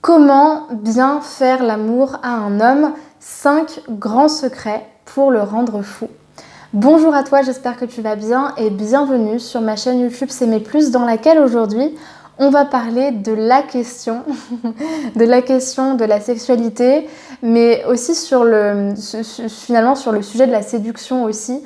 Comment bien faire l'amour à un homme? 5 grands secrets pour le rendre fou. Bonjour à toi, j'espère que tu vas bien et bienvenue sur ma chaîne YouTube S'aimer plus, dans laquelle aujourd'hui on va parler de la question de la sexualité, mais aussi finalement sur le sujet de la séduction aussi.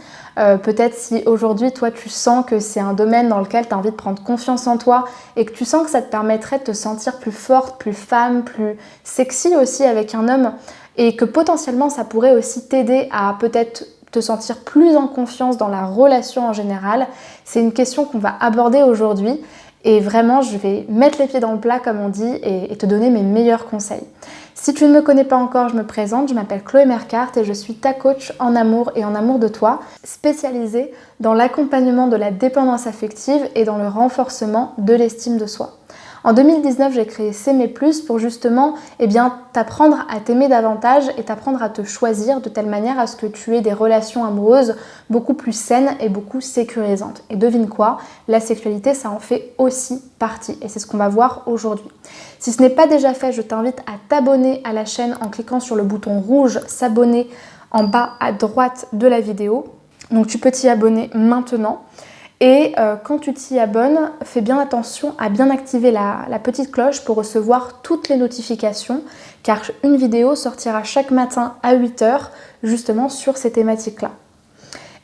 Peut-être si aujourd'hui toi tu sens que c'est un domaine dans lequel tu as envie de prendre confiance en toi et que tu sens que ça te permettrait de te sentir plus forte, plus femme, plus sexy aussi avec un homme, et que potentiellement ça pourrait aussi t'aider à peut-être te sentir plus en confiance dans la relation en général. C'est une question qu'on va aborder aujourd'hui et vraiment je vais mettre les pieds dans le plat comme on dit et te donner mes meilleurs conseils. Si tu ne me connais pas encore, je me présente, je m'appelle Chloé Mercart et je suis ta coach en amour et en amour de toi, spécialisée dans l'accompagnement de la dépendance affective et dans le renforcement de l'estime de soi. En 2019, j'ai créé S'aimer plus pour justement t'apprendre à t'aimer davantage et t'apprendre à te choisir de telle manière à ce que tu aies des relations amoureuses beaucoup plus saines et beaucoup sécurisantes. Et devine quoi, la sexualité, ça en fait aussi partie et c'est ce qu'on va voir aujourd'hui. Si ce n'est pas déjà fait, je t'invite à t'abonner à la chaîne en cliquant sur le bouton rouge s'abonner en bas à droite de la vidéo. Donc tu peux t'y abonner maintenant. Et quand tu t'y abonnes, fais bien attention à bien activer la petite cloche pour recevoir toutes les notifications, car une vidéo sortira chaque matin à 8 h justement sur ces thématiques-là.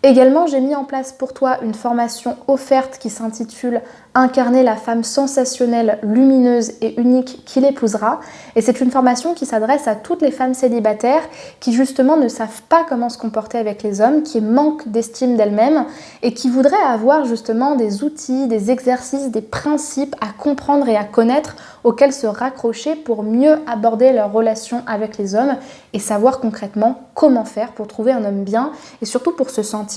Également, j'ai mis en place pour toi une formation offerte qui s'intitule « Incarner la femme sensationnelle, lumineuse et unique qui l'épousera ». Et c'est une formation qui s'adresse à toutes les femmes célibataires qui justement ne savent pas comment se comporter avec les hommes, qui manquent d'estime d'elles-mêmes et qui voudraient avoir justement des outils, des exercices, des principes à comprendre et à connaître auxquels se raccrocher pour mieux aborder leur relation avec les hommes et savoir concrètement comment faire pour trouver un homme bien et surtout pour se sentir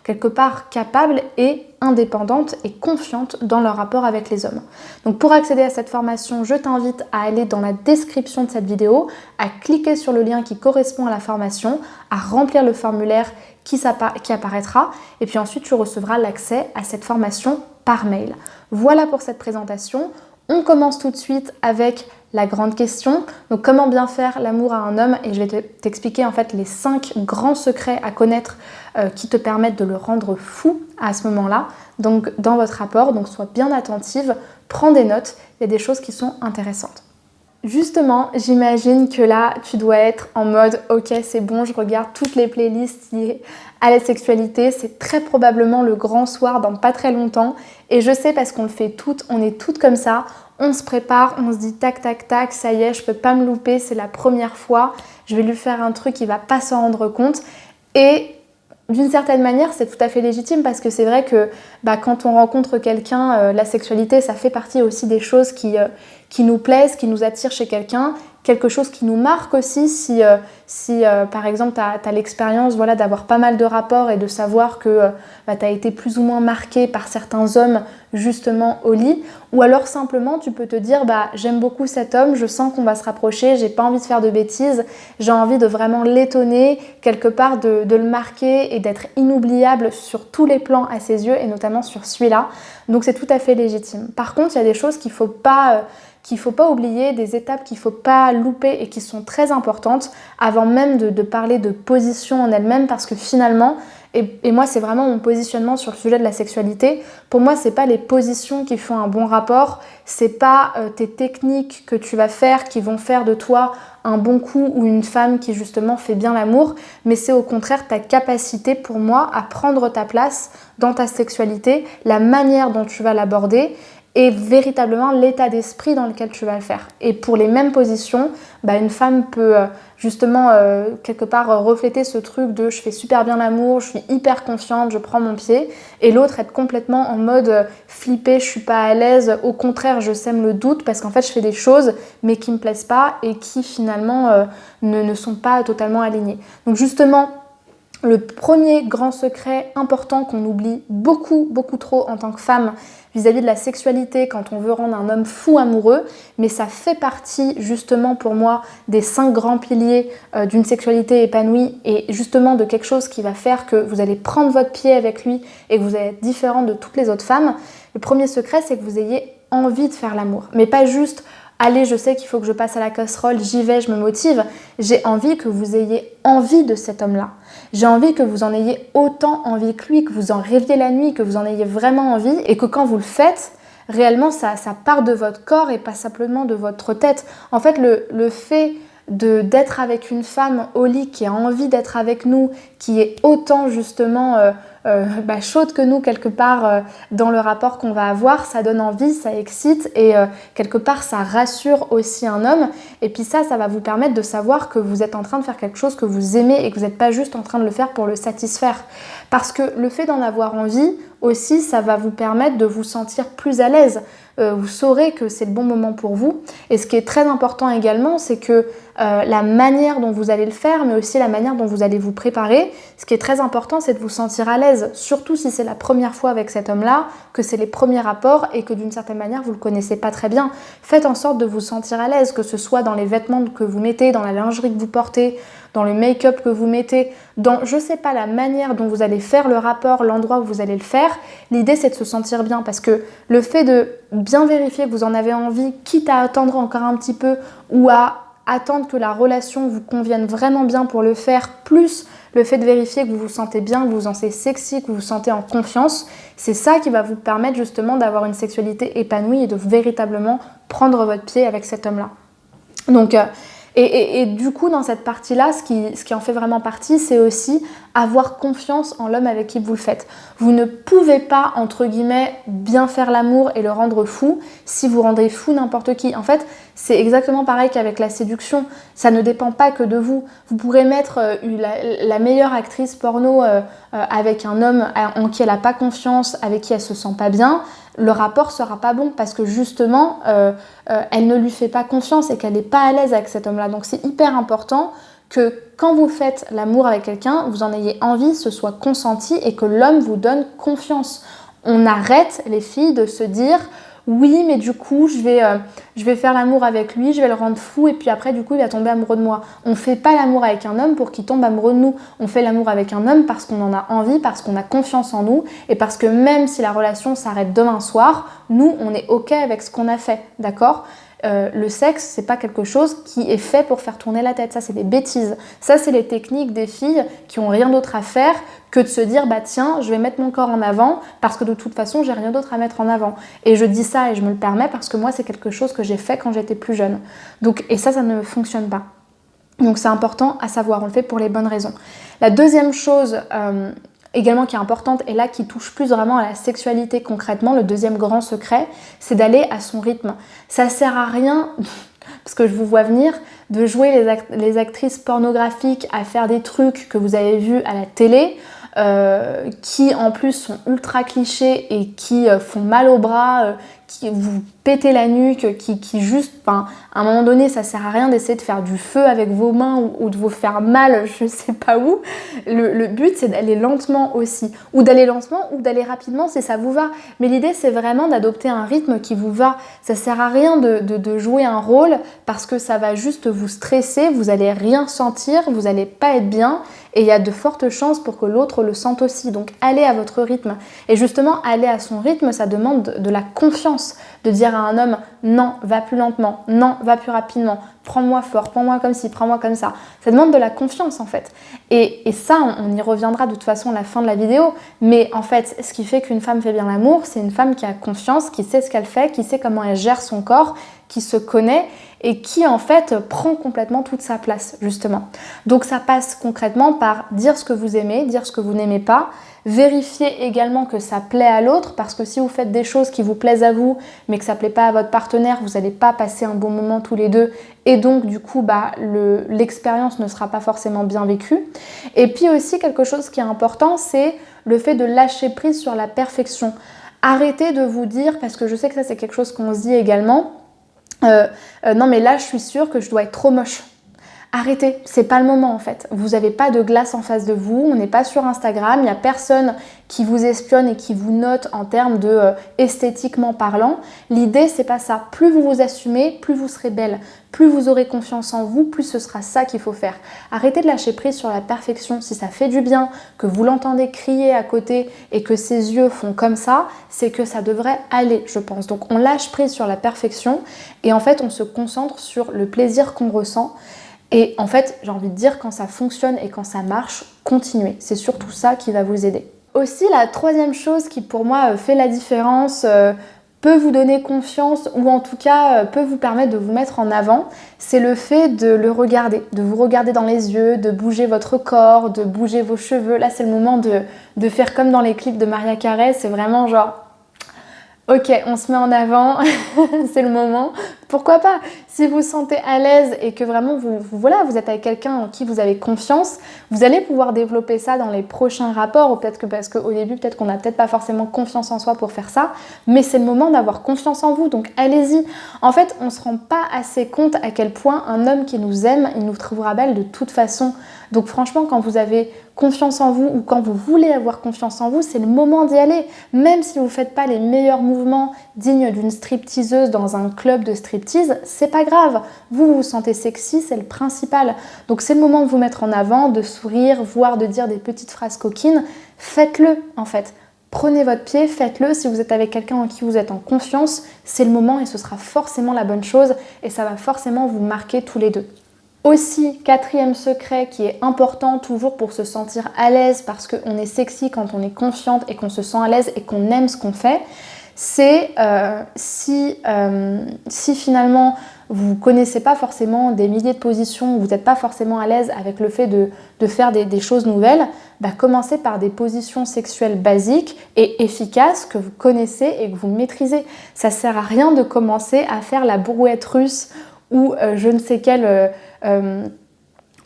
quelque part capable et indépendante et confiante dans leur rapport avec les hommes. Donc pour accéder à cette formation, je t'invite à aller dans la description de cette vidéo, à cliquer sur le lien qui correspond à la formation, à remplir le formulaire qui apparaîtra et puis ensuite tu recevras l'accès à cette formation par mail. Voilà pour cette présentation. On commence tout de suite avec la grande question. Donc comment bien faire l'amour à un homme, et je vais t'expliquer en fait les 5 grands secrets à connaître qui te permettent de le rendre fou à ce moment-là. Donc dans votre rapport, donc sois bien attentive, prends des notes, il y a des choses qui sont intéressantes. Justement, j'imagine que là, tu dois être en mode « Ok, c'est bon, je regarde toutes les playlists liées à la sexualité. C'est très probablement le grand soir dans pas très longtemps. » Et je sais parce qu'on le fait toutes, on est toutes comme ça. On se prépare, on se dit tac, tac, tac, ça y est, je peux pas me louper, c'est la première fois. Je vais lui faire un truc, il va pas s'en rendre compte. Et d'une certaine manière, c'est tout à fait légitime parce que c'est vrai que quand on rencontre quelqu'un, la sexualité, ça fait partie aussi des choses qui nous plaisent, qui nous attirent chez quelqu'un, quelque chose qui nous marque aussi si par exemple tu as l'expérience d'avoir pas mal de rapports et de savoir que tu as été plus ou moins marqué par certains hommes justement au lit, ou alors simplement tu peux te dire j'aime beaucoup cet homme, je sens qu'on va se rapprocher, j'ai pas envie de faire de bêtises, j'ai envie de vraiment l'étonner, quelque part de le marquer et d'être inoubliable sur tous les plans à ses yeux et notamment sur celui-là. Donc c'est tout à fait légitime. Par contre, il y a des choses qu'il faut pas oublier, des étapes qu'il ne faut pas louper et qui sont très importantes avant même de parler de position en elle-même, parce que finalement, et moi c'est vraiment mon positionnement sur le sujet de la sexualité, pour moi c'est pas les positions qui font un bon rapport, c'est pas tes techniques que tu vas faire qui vont faire de toi un bon coup ou une femme qui justement fait bien l'amour, mais c'est au contraire ta capacité pour moi à prendre ta place dans ta sexualité, la manière dont tu vas l'aborder et véritablement l'état d'esprit dans lequel tu vas le faire. Et pour les mêmes positions, une femme peut justement quelque part refléter ce truc de je fais super bien l'amour, je suis hyper confiante, je prends mon pied, et l'autre être complètement en mode flippé, je suis pas à l'aise, au contraire je sème le doute parce qu'en fait je fais des choses mais qui me plaisent pas et qui finalement ne sont pas totalement alignées. Donc justement, le premier grand secret important qu'on oublie beaucoup trop en tant que femme vis-à-vis de la sexualité quand on veut rendre un homme fou amoureux, mais ça fait partie justement pour moi des 5 grands piliers d'une sexualité épanouie et justement de quelque chose qui va faire que vous allez prendre votre pied avec lui et que vous allez être différent de toutes les autres femmes. Le premier secret, c'est que vous ayez envie de faire l'amour, mais pas juste allez, je sais qu'il faut que je passe à la casserole, j'y vais, je me motive. J'ai envie que vous ayez envie de cet homme-là. J'ai envie que vous en ayez autant envie que lui, que vous en rêviez la nuit, que vous en ayez vraiment envie et que quand vous le faites, réellement ça part de votre corps et pas simplement de votre tête. En fait, le fait d'être avec une femme au lit qui a envie d'être avec nous, qui est autant justement chaude que nous quelque part dans le rapport qu'on va avoir, ça donne envie, ça excite et quelque part ça rassure aussi un homme. Et puis ça va vous permettre de savoir que vous êtes en train de faire quelque chose que vous aimez et que vous n'êtes pas juste en train de le faire pour le satisfaire. Parce que le fait d'en avoir envie aussi, ça va vous permettre de vous sentir plus à l'aise. Vous saurez que c'est le bon moment pour vous. Et ce qui est très important également, c'est que la manière dont vous allez le faire, mais aussi la manière dont vous allez vous préparer, ce qui est très important, c'est de vous sentir à l'aise, surtout si c'est la première fois avec cet homme-là, que c'est les premiers rapports et que d'une certaine manière, vous ne le connaissez pas très bien. Faites en sorte de vous sentir à l'aise, que ce soit dans les vêtements que vous mettez, dans la lingerie que vous portez, dans le make-up que vous mettez, dans, je sais pas, la manière dont vous allez faire le rapport, l'endroit où vous allez le faire. L'idée, c'est de se sentir bien parce que le fait de bien vérifier que vous en avez envie, quitte à attendre encore un petit peu ou à attendre que la relation vous convienne vraiment bien pour le faire, plus le fait de vérifier que vous vous sentez bien, que vous vous sentez sexy, que vous vous sentez en confiance, c'est ça qui va vous permettre justement d'avoir une sexualité épanouie et de véritablement prendre votre pied avec cet homme-là. Donc, et du coup, dans cette partie-là, ce qui en fait vraiment partie, c'est aussi avoir confiance en l'homme avec qui vous le faites. Vous ne pouvez pas, entre guillemets, bien faire l'amour et le rendre fou si vous rendez fou n'importe qui. En fait, c'est exactement pareil qu'avec la séduction. Ça ne dépend pas que de vous. Vous pourrez mettre la meilleure actrice porno avec un homme en qui elle n'a pas confiance, avec qui elle se sent pas bien. Le rapport sera pas bon parce que justement, elle ne lui fait pas confiance et qu'elle n'est pas à l'aise avec cet homme-là. Donc c'est hyper important que quand vous faites l'amour avec quelqu'un, vous en ayez envie, ce soit consenti et que l'homme vous donne confiance. On arrête, les filles, de se dire « oui, mais du coup, je vais faire l'amour avec lui, je vais le rendre fou et puis après, du coup, il va tomber amoureux de moi. » On ne fait pas l'amour avec un homme pour qu'il tombe amoureux de nous. On fait l'amour avec un homme parce qu'on en a envie, parce qu'on a confiance en nous et parce que même si la relation s'arrête demain soir, nous, on est OK avec ce qu'on a fait, d'accord ? Le sexe, c'est pas quelque chose qui est fait pour faire tourner la tête. Ça, c'est des bêtises. Ça, c'est les techniques des filles qui ont rien d'autre à faire que de se dire bah tiens, je vais mettre mon corps en avant parce que de toute façon, j'ai rien d'autre à mettre en avant. Et je dis ça et je me le permets parce que moi, c'est quelque chose que j'ai fait quand j'étais plus jeune. Donc, et ça ne fonctionne pas. Donc, c'est important à savoir. On le fait pour les bonnes raisons. La deuxième chose également qui est importante et là qui touche plus vraiment à la sexualité concrètement, le deuxième grand secret, c'est d'aller à son rythme. Ça sert à rien, parce que je vous vois venir, de jouer les actrices pornographiques à faire des trucs que vous avez vus à la télé, qui en plus sont ultra clichés et qui font mal au bras, qui vous pétez la nuque, qui juste, à un moment donné, ça sert à rien d'essayer de faire du feu avec vos mains ou de vous faire mal, je sais pas où. Le but, c'est d'aller lentement aussi, ou d'aller lentement ou d'aller rapidement si ça vous va. Mais l'idée, c'est vraiment d'adopter un rythme qui vous va. Ça sert à rien de jouer un rôle parce que ça va juste vous stresser, vous allez rien sentir, vous allez pas être bien. Et il y a de fortes chances pour que l'autre le sente aussi. Donc allez à votre rythme. Et justement, aller à son rythme, ça demande de la confiance. De dire à un homme, non, va plus lentement, non, va plus rapidement, prends-moi fort, prends-moi comme ci, prends-moi comme ça. Ça demande de la confiance en fait. Et ça, on y reviendra de toute façon à la fin de la vidéo. Mais en fait, ce qui fait qu'une femme fait bien l'amour, c'est une femme qui a confiance, qui sait ce qu'elle fait, qui sait comment elle gère son corps, qui se connaît et qui en fait prend complètement toute sa place justement. Donc ça passe concrètement par dire ce que vous aimez, dire ce que vous n'aimez pas, vérifier également que ça plaît à l'autre parce que si vous faites des choses qui vous plaisent à vous mais que ça plaît pas à votre partenaire, vous n'allez pas passer un bon moment tous les deux et donc du coup l'expérience ne sera pas forcément bien vécue. Et puis aussi quelque chose qui est important, c'est le fait de lâcher prise sur la perfection. Arrêtez de vous dire, parce que je sais que ça c'est quelque chose qu'on se dit également, non mais là je suis sûre que je dois être trop moche. arrêtez, c'est pas le moment en fait. Vous n'avez pas de glace en face de vous, on n'est pas sur Instagram, il n'y a personne qui vous espionne et qui vous note en termes de esthétiquement parlant. L'idée, c'est pas ça. Plus vous vous assumez, plus vous serez belle. Plus vous aurez confiance en vous, plus ce sera ça qu'il faut faire. Arrêtez de lâcher prise sur la perfection. Si ça fait du bien, que vous l'entendez crier à côté et que ses yeux font comme ça, c'est que ça devrait aller, je pense. Donc on lâche prise sur la perfection et en fait on se concentre sur le plaisir qu'on ressent. Et en fait, j'ai envie de dire, quand ça fonctionne et quand ça marche, continuez. C'est surtout ça qui va vous aider. Aussi, la troisième chose qui pour moi fait la différence, peut vous donner confiance ou en tout cas peut vous permettre de vous mettre en avant, c'est le fait de le regarder, de vous regarder dans les yeux, de bouger votre corps, de bouger vos cheveux. Là, c'est le moment de faire comme dans les clips de Mariah Carey, c'est vraiment genre... Ok, on se met en avant, c'est le moment. Pourquoi pas? Si vous vous sentez à l'aise et que vraiment vous êtes avec quelqu'un en qui vous avez confiance, vous allez pouvoir développer ça dans les prochains rapports, ou peut-être que parce qu'au début, peut-être qu'on n'a peut-être pas forcément confiance en soi pour faire ça, mais c'est le moment d'avoir confiance en vous, donc allez-y. En fait, on ne se rend pas assez compte à quel point un homme qui nous aime, il nous trouvera belle de toute façon. Donc franchement, quand vous avez confiance en vous ou quand vous voulez avoir confiance en vous, c'est le moment d'y aller. Même si vous ne faites pas les meilleurs mouvements dignes d'une stripteaseuse dans un club de striptease, c'est pas grave. Vous vous sentez sexy, c'est le principal. Donc c'est le moment de vous mettre en avant, de sourire, voire de dire des petites phrases coquines. Faites-le en fait. Prenez votre pied, faites-le. Si vous êtes avec quelqu'un en qui vous êtes en confiance, c'est le moment et ce sera forcément la bonne chose et ça va forcément vous marquer tous les deux. Aussi, quatrième secret qui est important toujours pour se sentir à l'aise parce qu'on est sexy quand on est confiante et qu'on se sent à l'aise et qu'on aime ce qu'on fait, c'est si finalement vous ne connaissez pas forcément des milliers de positions, vous n'êtes pas forcément à l'aise avec le fait de faire des choses nouvelles, bah commencez par des positions sexuelles basiques et efficaces que vous connaissez et que vous maîtrisez. Ça ne sert à rien de commencer à faire la brouette russe ou je ne sais quelle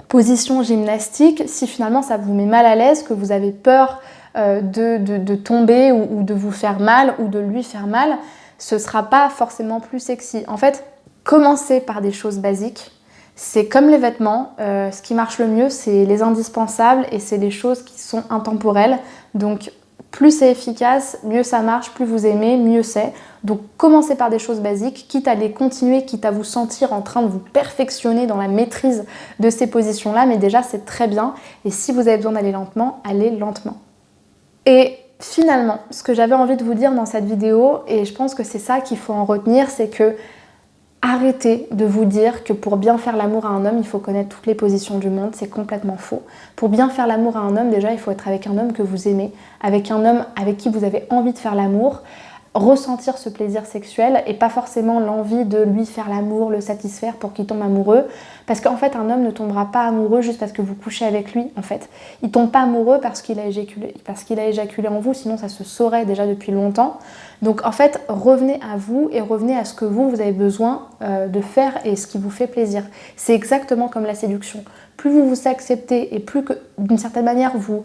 position gymnastique si finalement ça vous met mal à l'aise, que vous avez peur de tomber ou de vous faire mal ou de lui faire mal, ce ne sera pas forcément plus sexy. En fait, commencez par des choses basiques. C'est comme les vêtements, ce qui marche le mieux, c'est les indispensables et c'est les choses qui sont intemporelles. Donc plus c'est efficace, mieux ça marche, plus vous aimez, mieux c'est. Donc commencez par des choses basiques, quitte à les continuer, quitte à vous sentir en train de vous perfectionner dans la maîtrise de ces positions-là, mais déjà c'est très bien. Et si vous avez besoin d'aller lentement, allez lentement. Et finalement, ce que j'avais envie de vous dire dans cette vidéo, et je pense que c'est ça qu'il faut en retenir, c'est que arrêtez de vous dire que pour bien faire l'amour à un homme, il faut connaître toutes les positions du monde, c'est complètement faux. Pour bien faire l'amour à un homme, déjà, il faut être avec un homme que vous aimez, avec un homme avec qui vous avez envie de faire l'amour, ressentir ce plaisir sexuel et pas forcément l'envie de lui faire l'amour, le satisfaire pour qu'il tombe amoureux. Parce qu'en fait, un homme ne tombera pas amoureux juste parce que vous couchez avec lui, en fait. Il tombe pas amoureux parce qu'il a éjaculé en vous, sinon ça se saurait déjà depuis longtemps. Donc en fait, revenez à vous et revenez à ce que vous avez besoin de faire et ce qui vous fait plaisir. C'est exactement comme la séduction. Plus vous vous acceptez et plus que d'une certaine manière vous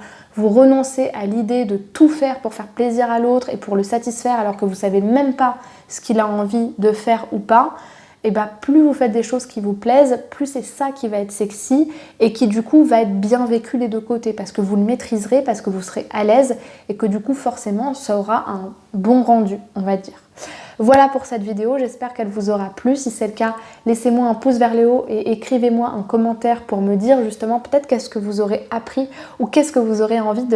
renoncez à l'idée de tout faire pour faire plaisir à l'autre et pour le satisfaire alors que vous savez même pas ce qu'il a envie de faire ou pas, et bah plus vous faites des choses qui vous plaisent, plus c'est ça qui va être sexy et qui du coup va être bien vécu des deux côtés parce que vous le maîtriserez, parce que vous serez à l'aise et que du coup forcément ça aura un bon rendu, on va dire. Voilà pour cette vidéo, j'espère qu'elle vous aura plu. Si c'est le cas, laissez-moi un pouce vers le haut et écrivez-moi un commentaire pour me dire justement peut-être qu'est-ce que vous aurez appris ou qu'est-ce que vous aurez envie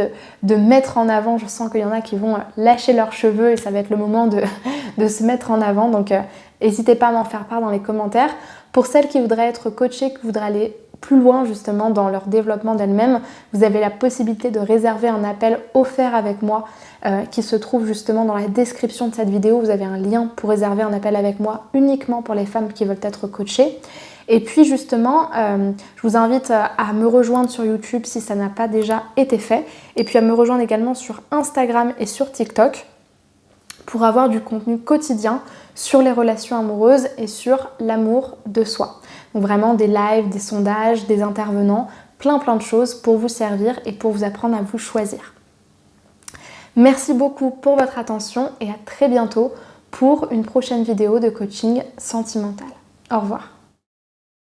de mettre en avant. Je sens qu'il y en a qui vont lâcher leurs cheveux et ça va être le moment de se mettre en avant. Donc n'hésitez pas à m'en faire part dans les commentaires. Pour celles qui voudraient être coachées, qui voudraient aller plus loin justement dans leur développement d'elles-mêmes, vous avez la possibilité de réserver un appel offert avec moi qui se trouve justement dans la description de cette vidéo. Vous avez un lien pour réserver un appel avec moi uniquement pour les femmes qui veulent être coachées. Et puis justement, je vous invite à me rejoindre sur YouTube si ça n'a pas déjà été fait, et puis à me rejoindre également sur Instagram et sur TikTok pour avoir du contenu quotidien sur les relations amoureuses et sur l'amour de soi. Donc vraiment des lives, des sondages, des intervenants, plein de choses pour vous servir et pour vous apprendre à vous choisir. Merci beaucoup pour votre attention et à très bientôt pour une prochaine vidéo de coaching sentimental. Au revoir.